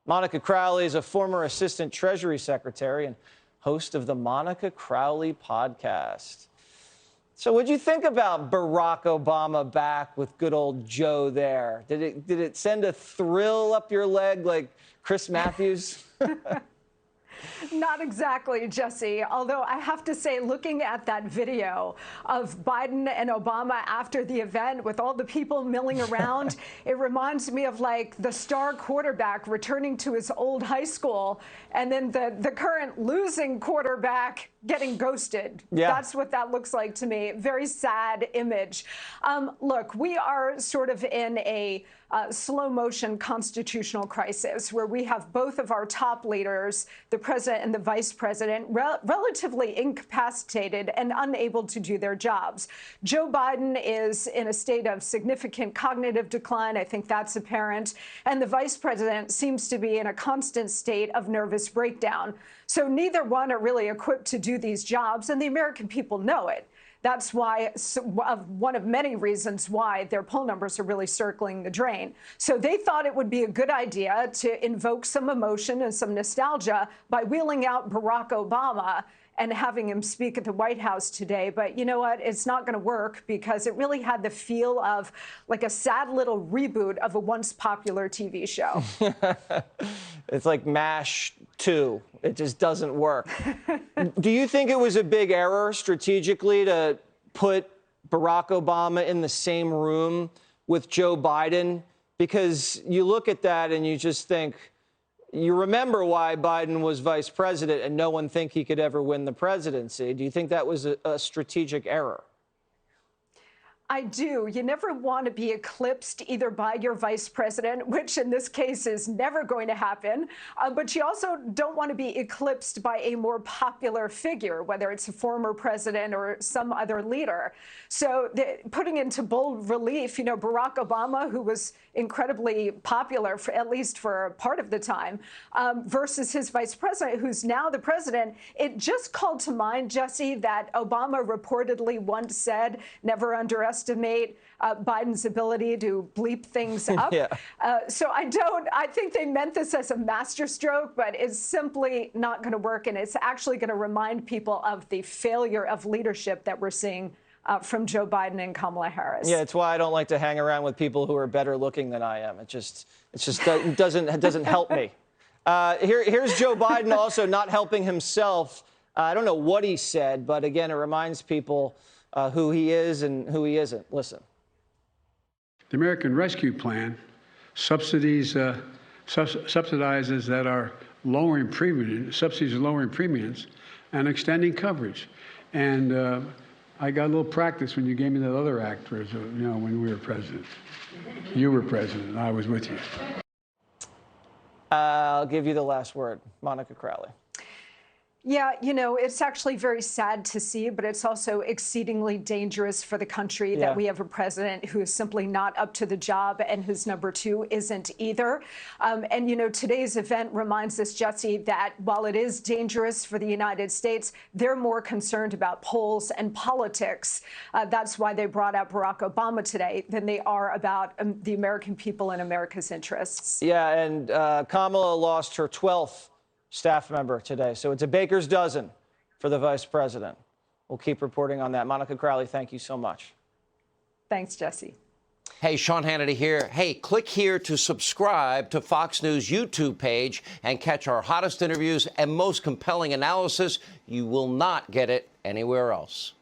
Monica Crowley is a former assistant Treasury secretary and host of the Monica Crowley podcast. So what'd you think about Barack Obama back with good old Joe there? Did it send a thrill up your leg like Chris Matthews? Not exactly, Jesse, although I have to say, looking at that video of Biden and Obama after the event with all the people milling around, it reminds me of like the star quarterback returning to his old high school and then the current losing quarterback getting ghosted. Yeah. That's what that looks like to me. Very sad image. Look, we are sort of in a slow motion constitutional crisis where we have both of our top leaders, the president and the vice president, relatively incapacitated and unable to do their jobs. Joe Biden is in a state of significant cognitive decline. I think that's apparent. And the vice president seems to be in a constant state of nervous breakdown. So neither one are really equipped to do these jobs, and the American people know it. That's why, one of many reasons why their poll numbers are really circling the drain. So they thought it would be a good idea to invoke some emotion and some nostalgia by wheeling out Barack Obama and having him speak at the White House today. But you know what? It's not going to work because it really had the feel of like a sad little reboot of a once popular TV show. It's like MASH 2. It just doesn't work. Do you think it was a big error strategically to put Barack Obama in the same room with Joe Biden? Because you look at that and you just think, you remember why Biden was vice president and no one think he could ever win the presidency. Do you think that was a strategic error? I do. You never want to be eclipsed either by your vice president, which in this case is never going to happen, but you also don't want to be eclipsed by a more popular figure, whether it's a former president or some other leader. So putting into bold relief, you know, Barack Obama, who was incredibly popular, at least for part of the time, versus his vice president, who's now the president, it just called to mind, Jesse, that Obama reportedly once said, never underestimate Biden's ability to bleep things up. Yeah. So I think they meant this as a masterstroke, but it's simply not going to work. And it's actually going to remind people of the failure of leadership that we're seeing from Joe Biden and Kamala Harris. Yeah, it's why I don't like to hang around with people who are better looking than I am. It just doesn't help me. Here's Joe Biden also not helping himself. I don't know what he said, but again, it reminds people who he is and who he isn't. Listen. The American Rescue Plan subsidizes that are lowering premiums, subsidies are lowering premiums and extending coverage. And I got a little practice when you gave me that other act, you know, when we were president. You were president, and I was with you. I'll give you the last word, Monica Crowley. Yeah, you know, it's actually very sad to see, but it's also exceedingly dangerous for the country that we have a president who is simply not up to the job and whose number two isn't either. And, you know, today's event reminds us, Jesse, that while it is dangerous for the United States, they're more concerned about polls and politics. That's why they brought out Barack Obama today than they are about the American people and America's interests. Yeah, and Kamala lost her 12th staff member today. So it's a baker's dozen for the vice president. We'll keep reporting on that. Monica Crowley, thank you so much. Thanks, Jesse. Hey, Sean Hannity here. Hey, click here to subscribe to Fox News YouTube page and catch our hottest interviews and most compelling analysis. You will not get it anywhere else.